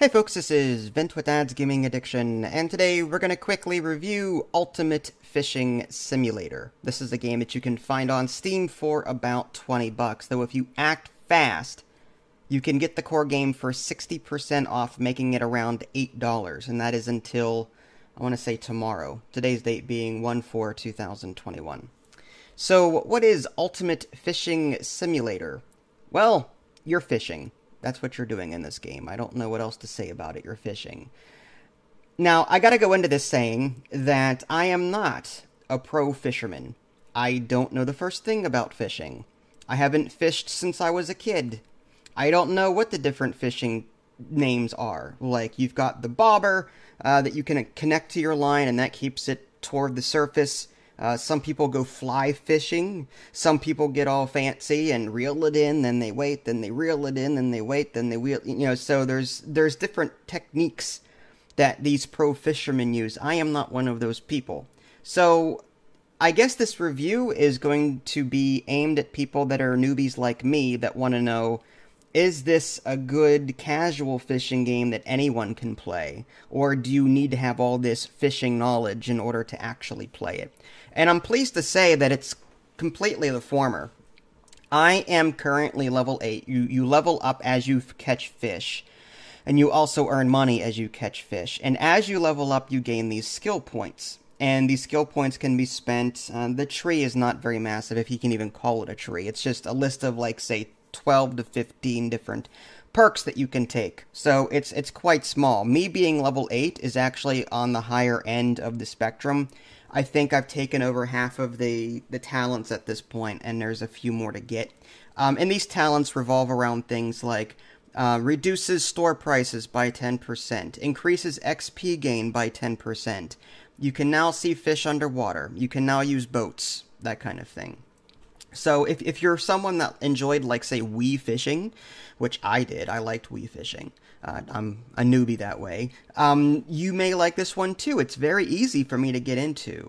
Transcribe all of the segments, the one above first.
Hey folks, this is Vent with Dad's Gaming Addiction, and today we're going to quickly review Ultimate Fishing Simulator. This is a game that you can find on Steam for about 20 bucks, though if you act fast, you can get the core game for 60% off, making it around $8, and that is until, I want to say tomorrow, today's date being 1/4/2021. So, what is Ultimate Fishing Simulator? Well, you're fishing. That's what you're doing in this game. I don't know what else to say about it. You're fishing. Now, I gotta go into this saying that I am not a pro fisherman. I don't know the first thing about fishing. I haven't fished since I was a kid. I don't know what the different fishing names are. Like, you've got the bobber that you can connect to your line, and that keeps it toward the surface. Some people go fly fishing. Some people get all fancy and reel it in, then they wait, then they reel it in, then they wait, then they wheel. So there's different techniques that these pro fishermen use. I am not one of those people. So I guess this review is going to be aimed at people that are newbies like me that want to know, is this a good casual fishing game that anyone can play? Or do you need to have all this fishing knowledge in order to actually play it? And I'm pleased to say that it's completely the former. I am currently level 8. You level up as you catch fish. And you also earn money as you catch fish. And as you level up, you gain these skill points. And these skill points can be spent. The tree is not very massive, if you can even call it a tree. It's just a list of, like, say, 12 to 15 different perks that you can take. So it's quite small. Me being level 8 is actually on the higher end of the spectrum. I think I've taken over half of the talents at this point, and there's a few more to get. And these talents revolve around things like reduces store prices by 10%, increases XP gain by 10%. You can now see fish underwater. You can now use boats, that kind of thing. So if you're someone that enjoyed, like, say, Wii fishing, which I did, I liked Wii fishing. I'm a newbie that way. You may like this one too. It's very easy for me to get into.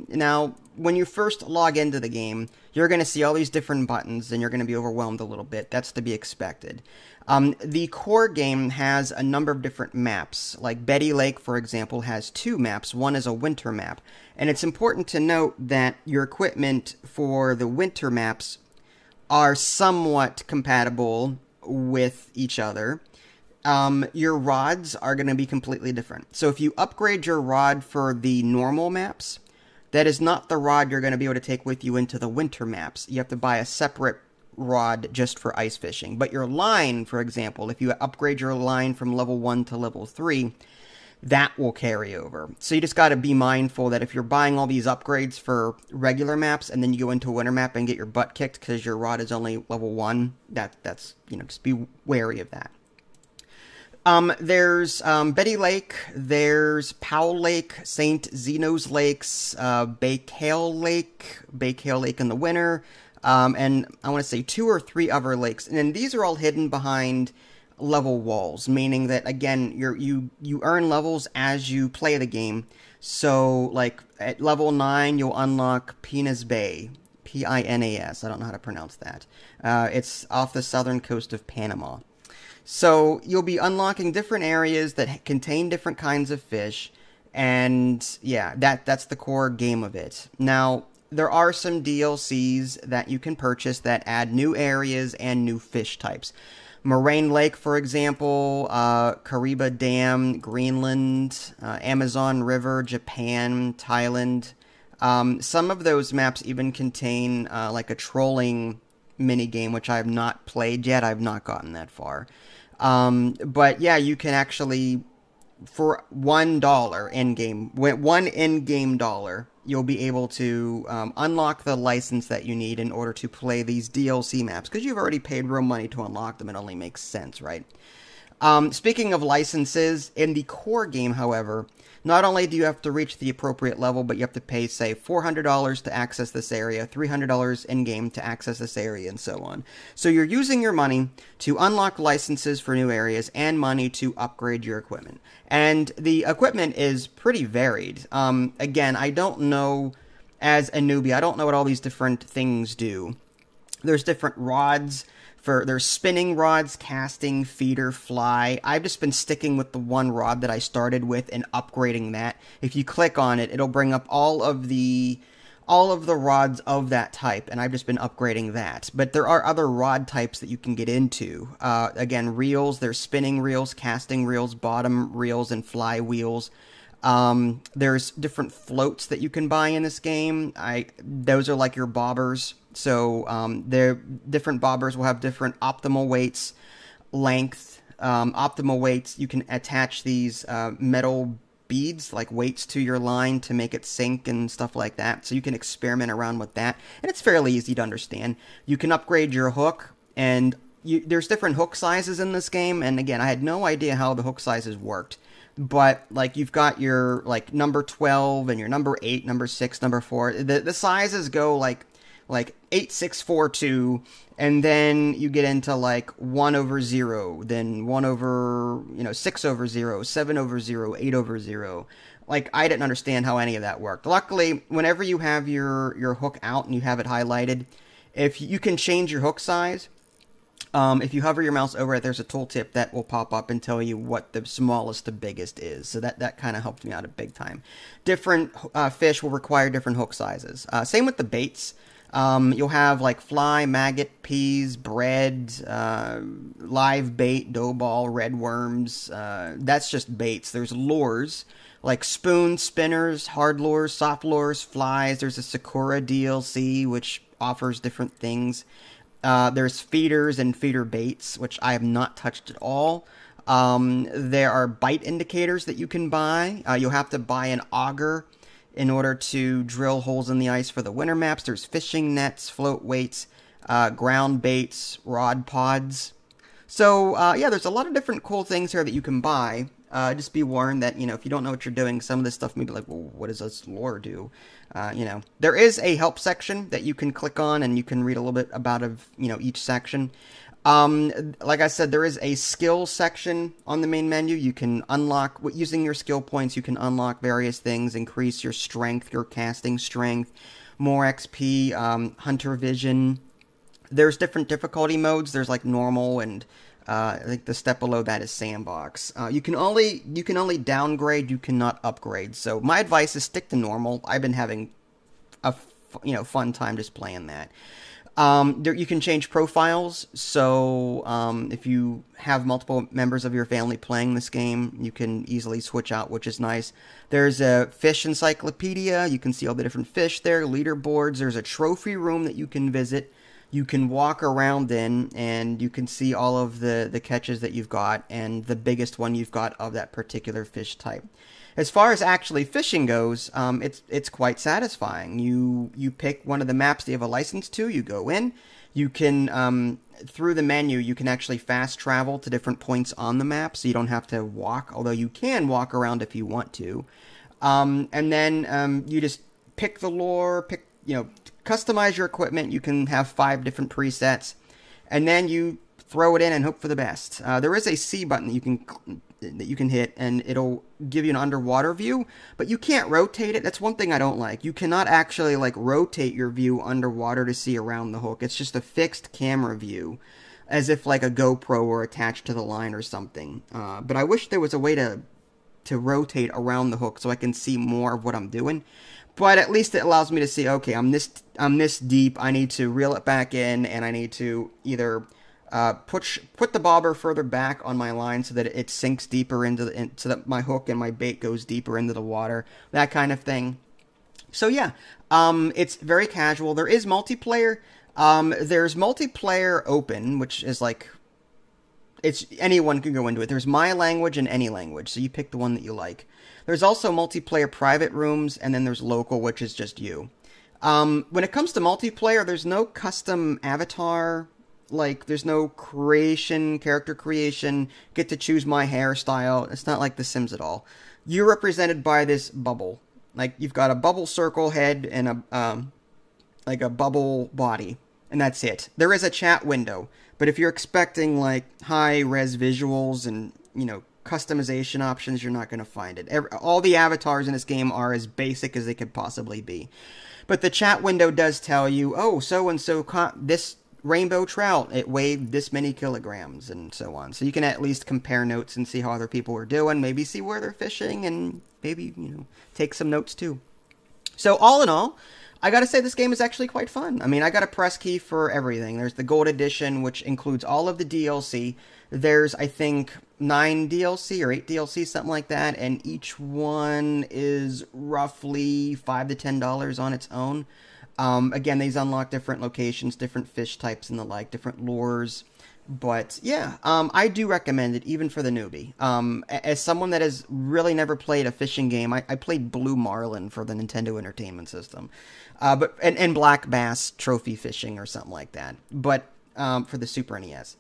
Now, when you first log into the game, you're going to see all these different buttons, and you're going to be overwhelmed a little bit. That's to be expected. The core game has a number of different maps. Like Betty Lake, for example, has 2 maps. One is a winter map. And it's important to note that your equipment for the winter maps are somewhat compatible with each other. Your rods are going to be completely different. So if you upgrade your rod for the normal maps, that is not the rod you're going to be able to take with you into the winter maps. You have to buy a separate rod just for ice fishing. But your line, for example, if you upgrade your line from level 1 to level 3, that will carry over. So you just got to be mindful that if you're buying all these upgrades for regular maps and then you go into a winter map and get your butt kicked because your rod is only level 1, that's, just be wary of that. There's Betty Lake, there's Powell Lake, St. Zeno's Lakes, Bakehale Lake in the winter, and I want to say 2 or 3 other lakes. And then these are all hidden behind level walls, meaning that, again, you earn levels as you play the game. So, like, at level 9, you'll unlock Pinas Bay, Pinas, I don't know how to pronounce that. It's off the southern coast of Panama. So you'll be unlocking different areas that contain different kinds of fish, and yeah, that's the core game of it. Now, there are some DLCs that you can purchase that add new areas and new fish types. Moraine Lake, for example, Kariba Dam, Greenland, Amazon River, Japan, Thailand. Some of those maps even contain like a trolling minigame, which I have not played yet. I've not gotten that far. But yeah, you can actually, for $1 in-game, one in-game dollar, you'll be able to unlock the license that you need in order to play these DLC maps, because you've already paid real money to unlock them. It only makes sense, right? Speaking of licenses, in the core game, however, not only do you have to reach the appropriate level, but you have to pay, say, $400 to access this area, $300 in-game to access this area, and so on. So you're using your money to unlock licenses for new areas and money to upgrade your equipment. And the equipment is pretty varied. Again, I don't know, as a newbie, I don't know what all these different things do. There's different rods There's spinning rods, casting, feeder, fly. I've just been sticking with the one rod that I started with and upgrading that. If you click on it, it'll bring up all of the rods of that type, and I've just been upgrading that. But there are other rod types that you can get into. Again, reels, there's spinning reels, casting reels, bottom reels, and fly wheels. There's different floats that you can buy in this game. Those are like your bobbers. So different bobbers will have different optimal weights, length, optimal weights. You can attach these metal beads, like weights, to your line to make it sink and stuff like that. So you can experiment around with that, and it's fairly easy to understand. You can upgrade your hook, and there's different hook sizes in this game. And again, I had no idea how the hook sizes worked. But, like, you've got your, like, number 12 and your number 8, number 6, number 4. The sizes go, like 8, 6, 4, 2, and then you get into, like, 1 over 0, then 1 over, 6 over 0, 7 over 0, 8 over 0. Like, I didn't understand how any of that worked. Luckily, whenever you have your hook out and you have it highlighted, if you can change your hook size. If you hover your mouse over it, there's a tooltip that will pop up and tell you what the smallest to biggest is. So that kind of helped me out a big time. Different fish will require different hook sizes. Same with the baits. You'll have like fly, maggot, peas, bread, live bait, dough ball, red worms. That's just baits. There's lures like spoons, spinners, hard lures, soft lures, flies. There's a Sakura DLC, which offers different things. There's feeders and feeder baits, which I have not touched at all. There are bite indicators that you can buy. You'll have to buy an auger in order to drill holes in the ice for the winter maps. There's fishing nets, float weights, ground baits, rod pods. So, yeah, there's a lot of different cool things here that you can buy. Just be warned that, if you don't know what you're doing, some of this stuff may be like, well, what does this lore do? There is a help section that you can click on, and you can read a little bit about each section. Like I said, there is a skill section on the main menu. You can unlock, using your skill points, you can unlock various things, increase your strength, your casting strength, more XP, hunter vision. There's different difficulty modes. There's like normal, and I think the step below that is sandbox. You can only downgrade. You cannot upgrade. So my advice is stick to normal. I've been having a fun time just playing that. You can change profiles. So if you have multiple members of your family playing this game, you can easily switch out, which is nice. There's a fish encyclopedia. You can see all the different fish there. Leaderboards. There's a trophy room that you can visit. You can walk around in, and you can see all of the catches that you've got, and the biggest one you've got of that particular fish type. As far as actually fishing goes, it's quite satisfying. You pick one of the maps that you have a license to, you go in, you can, through the menu, you can actually fast travel to different points on the map, so you don't have to walk, although you can walk around if you want to. And then you just pick the lure, customize your equipment. You can have 5 different presets, and then you throw it in and hope for the best. There is a C button that you can hit, and it'll give you an underwater view, but you can't rotate it. That's one thing I don't like. You cannot actually rotate your view underwater to see around the hook. It's just a fixed camera view, as if like a GoPro were attached to the line or something. But I wish there was a way to rotate around the hook so I can see more of what I'm doing. But at least it allows me to see, okay, I'm this deep, I need to reel it back in, and I need to either put the bobber further back on my line so that it sinks deeper so that my hook and my bait goes deeper into the water, that kind of thing. So yeah, it's very casual. There is multiplayer. There's multiplayer open, which is like, anyone can go into it. There's my language and any language, so you pick the one that you like. There's also multiplayer private rooms, and then there's local, which is just you. When it comes to multiplayer, there's no custom avatar. There's no character creation, get to choose my hairstyle. It's not like The Sims at all. You're represented by this bubble. You've got a bubble circle head and a bubble body, and that's it. There is a chat window, but if you're expecting high-res visuals and, customization options, you're not going to find it. All the avatars in this game are as basic as they could possibly be. But the chat window does tell you, oh, so-and-so, this rainbow trout, it weighed this many kilograms, and so on. So you can at least compare notes and see how other people are doing, maybe see where they're fishing, and maybe, take some notes too. So all in all, I gotta say this game is actually quite fun. I mean, I got a press key for everything. There's the Gold Edition, which includes all of the DLC. There's, I think, 9 DLC or 8 DLC, something like that, and each one is roughly $5 to $10 on its own. Again, these unlock different locations, different fish types and the like, different lures. But yeah, I do recommend it, even for the newbie. As someone that has really never played a fishing game, I played Blue Marlin for the Nintendo Entertainment System, and Black Bass Trophy Fishing or something like that. But for the Super NES.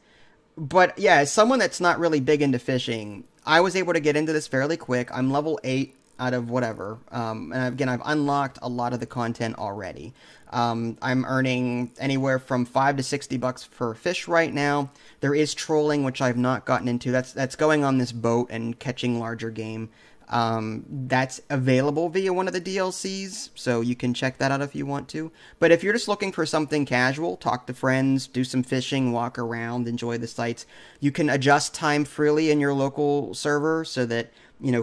But yeah, as someone that's not really big into fishing, I was able to get into this fairly quick. I'm level 8 out of whatever. And again, I've unlocked a lot of the content already. I'm earning anywhere from $5 to $60 per fish right now. There is trolling, which I've not gotten into. That's going on this boat and catching larger game. That's available via one of the DLCs, so you can check that out if you want to. But if you're just looking for something casual, talk to friends, do some fishing, walk around, enjoy the sights, you can adjust time freely in your local server so that,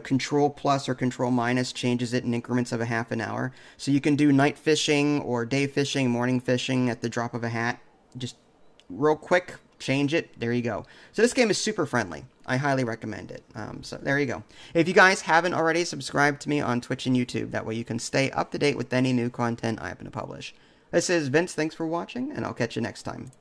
Control Plus or Control Minus changes it in increments of a half an hour. So you can do night fishing or day fishing, morning fishing at the drop of a hat. Just real quick, change it, there you go. So this game is super friendly. I highly recommend it. So there you go. If you guys haven't already, subscribe to me on Twitch and YouTube. That way you can stay up to date with any new content I happen to publish. This is Vince. Thanks for watching, and I'll catch you next time.